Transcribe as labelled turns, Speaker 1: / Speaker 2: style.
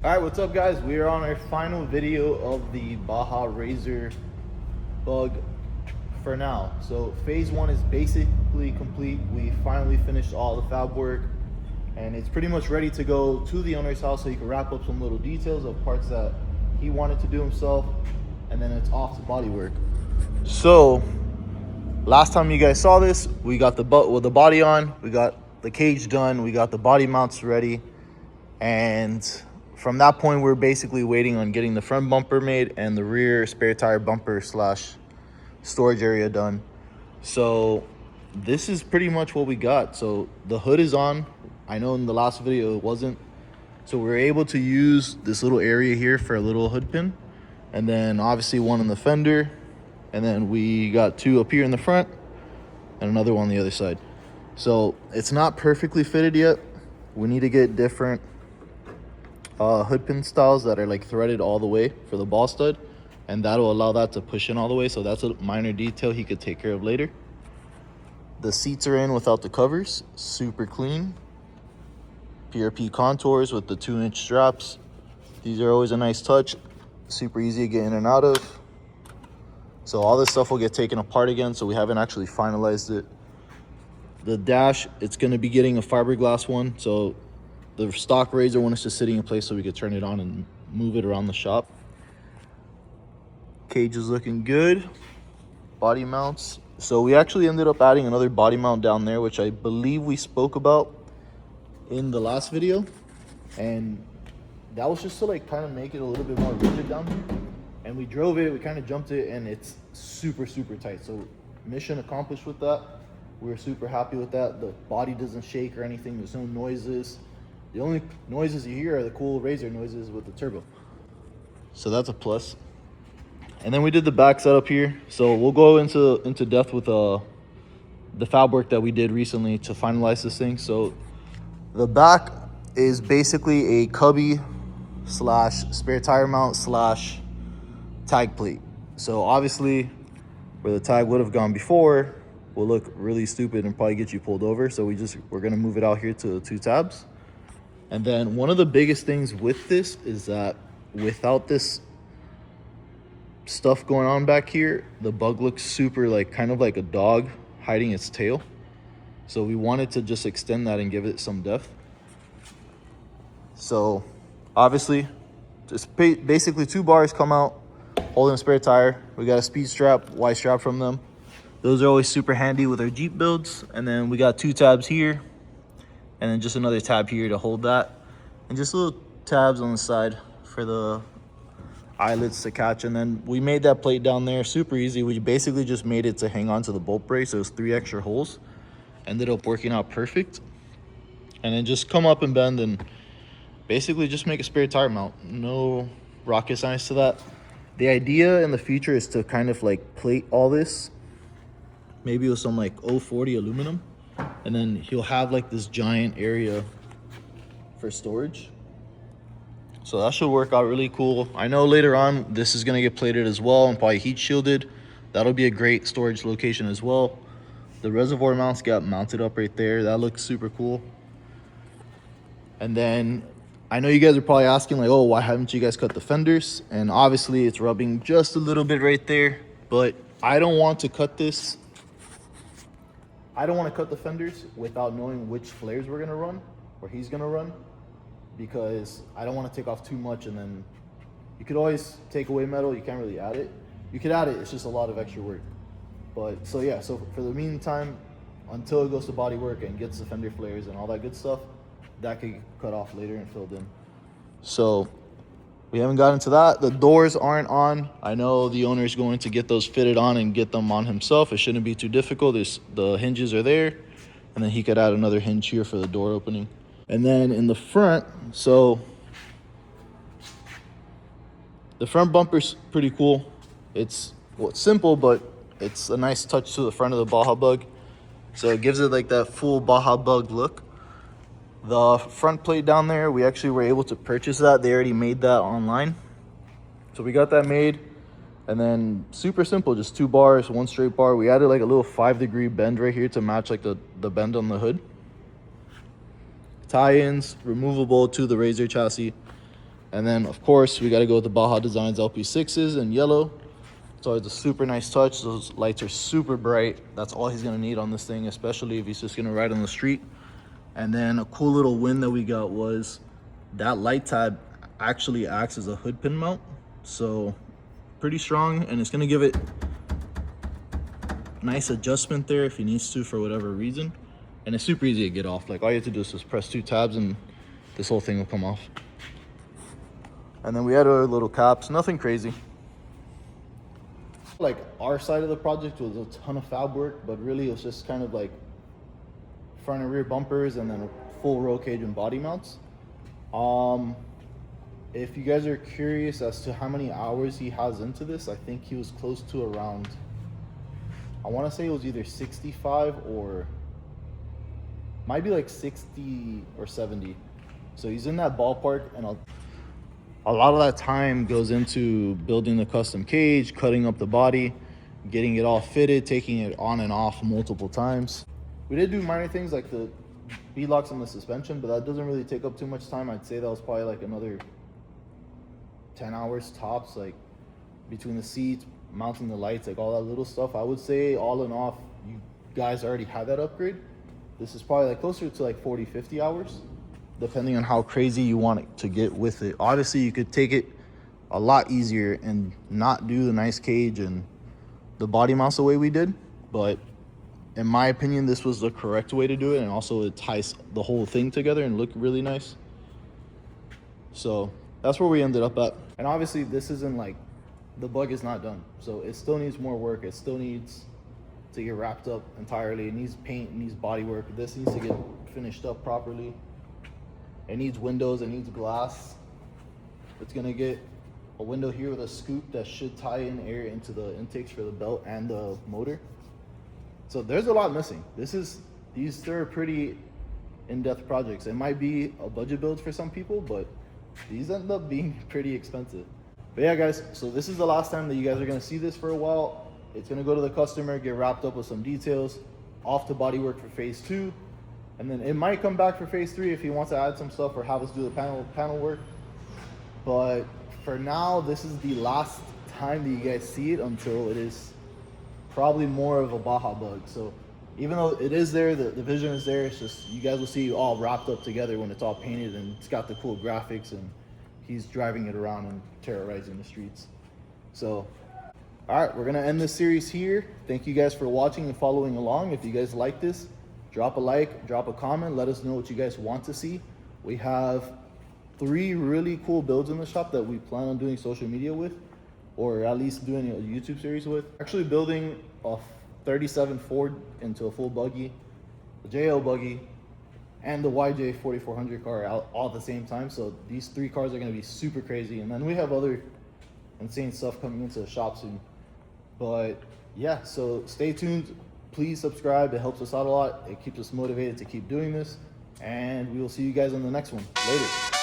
Speaker 1: All right, what's up, guys? We are on our final video of the Baja RZR bug for now. So phase one is basically complete. We finally finished all the fab work and it's pretty much ready to go to the owner's house so he can wrap up some little details of parts that he wanted to do himself, and then it's off to body work. So last time you guys saw this, we got the body on, we got the cage done, we got the body mounts ready, and from that point we're basically waiting on getting the front bumper made and the rear spare tire bumper slash storage area done. So this is pretty much what we got. So the hood is on. I know in the last video it wasn't, so we're able to use this little area here for a little hood pin, and then obviously one in the fender, and then we got two up here in the front and another one on the other side. So it's not perfectly fitted yet. We need to get different hood pin styles that are like threaded all the way for the ball stud, and that'll allow that to push in all the way. So that's a minor detail he could take care of later. The seats are in without the covers, super clean. PRP contours with the 2-inch straps. These are always a nice touch, super easy to get in and out of. So all this stuff will get taken apart again, so we haven't actually finalized it. The dash, it's going to be getting a fiberglass one, so the stock RZR one is just sitting in place so we could turn it on and move it around the shop. Cage is looking good. Body mounts. So we actually ended up adding another body mount down there, which I believe we spoke about in the last video. And that was just to like kind of make it a little bit more rigid down here. And we drove it, we kind of jumped it, and it's super, super tight. So mission accomplished with that. We were super happy with that. The body doesn't shake or anything. There's no noises. The only noises you hear are the cool RZR noises with the turbo. So that's a plus. And then we did the back setup here. So we'll go into depth with the fab work that we did recently to finalize this thing. So the back is basically a cubby slash spare tire mount slash tag plate. So obviously where the tag would have gone before will look really stupid and probably get you pulled over. So we're gonna move it out here to 2 tabs. And then one of the biggest things with this is that without this stuff going on back here, the bug looks super like kind of like a dog hiding its tail. So we wanted to just extend that and give it some depth. So obviously just basically 2 bars come out holding a spare tire. We got a speed strap, Y strap from them. Those are always super handy with our Jeep builds. And then we got 2 tabs here, and then just another tab here to hold that, and just little tabs on the side for the eyelets to catch. And then we made that plate down there super easy. We basically just made it to hang on to the bolt brace. So it was 3 extra holes, ended up working out perfect. And then just come up and bend and basically just make a spare tire mount. No rocket science to that. The idea in the future is to kind of like plate all this maybe with some like 040 aluminum, and then he'll have like this giant area for storage. So that should work out really cool. I know later on this is gonna get plated as well and probably heat shielded. That'll be a great storage location as well. The reservoir mounts got mounted up right there. That looks super cool. And then I know you guys are probably asking like, oh, why haven't you guys cut the fenders? And obviously it's rubbing just a little bit right there, but I don't want to cut this. I don't want to cut the fenders without knowing which flares we're gonna run, or he's gonna run, because I don't want to take off too much. And then you could always take away metal, you can't really add it. You could add it, it's just a lot of extra work. But so yeah, so for the meantime, until it goes to body work and gets the fender flares and all that good stuff, that could cut off later and filled in. So we haven't gotten to that. The doors aren't on. I know the owner is going to get those fitted on and get them on himself. It shouldn't be too difficult. The hinges are there, and then he could add another hinge here for the door opening. And then in the front, so the front bumper's pretty cool. It's simple, but it's a nice touch to the front of the Baja Bug. So it gives it like that full Baja Bug look. The front plate down there, we actually were able to purchase that. They already made that online. So we got that made. And then super simple, just 2 bars, 1 straight bar. We added like a little 5-degree bend right here to match like the bend on the hood. Tie-ins, removable to the RZR chassis. And then of course we got to go with the Baja Designs LP6s in yellow. It's always a super nice touch. Those lights are super bright. That's all he's gonna need on this thing, especially if he's just gonna ride on the street. And then a cool little win that we got was that light tab actually acts as a hood pin mount. So pretty strong, and it's gonna give it nice adjustment there if he needs to for whatever reason. And it's super easy to get off. Like all you have to do is just press 2 tabs and this whole thing will come off. And then we had our little caps, nothing crazy. Like our side of the project was a ton of fab work, but really it was just kind of like front and rear bumpers and then a full roll cage and body mounts. If you guys are curious as to how many hours he has into this, I think he was close to around, I want to say it was either 65 or might be like 60 or 70. So he's in that ballpark, and a lot of that time goes into building the custom cage, cutting up the body, getting it all fitted, taking it on and off multiple times. We did do minor things like the beadlocks on the suspension, but that doesn't really take up too much time. I'd say that was probably like another 10 hours tops, like between the seats, mounting the lights, like all that little stuff. I would say all in all, you guys already had that upgrade. This is probably like closer to like 40, 50 hours, depending on how crazy you want it to get with it. Obviously, you could take it a lot easier and not do the nice cage and the body mounts the way we did, but in my opinion, this was the correct way to do it, and also it ties the whole thing together and look really nice. So that's where we ended up at. And obviously this isn't like, the bug is not done, so it still needs more work. It still needs to get wrapped up entirely. It needs paint, it needs body work. This needs to get finished up properly. It needs windows, it needs glass. It's gonna get a window here with a scoop that should tie in air into the intakes for the belt and the motor. So there's a lot missing. These are pretty in-depth projects. It might be a budget build for some people, but these end up being pretty expensive. But yeah, guys, so this is the last time that you guys are gonna see this for a while. It's gonna go to the customer, get wrapped up with some details, off to bodywork for phase 2. And then it might come back for phase 3 if he wants to add some stuff or have us do the panel work. But for now, this is the last time that you guys see it until it is probably more of a Baja Bug. So even though it is there, the vision is there, it's just you guys will see it all wrapped up together when it's all painted and it's got the cool graphics and he's driving it around and terrorizing the streets. So, all right, we're gonna end this series here. Thank you guys for watching and following along. If you guys like this, drop a like, drop a comment, let us know what you guys want to see. We have 3 really cool builds in the shop that we plan on doing social media with, or at least doing a YouTube series with. Actually building a 37 Ford into a full buggy, the JL buggy, and the YJ 4400 car all at the same time. So these 3 cars are gonna be super crazy. And then we have other insane stuff coming into the shop soon. But yeah, so stay tuned. Please subscribe. It helps us out a lot. It keeps us motivated to keep doing this. And we will see you guys on the next one. Later.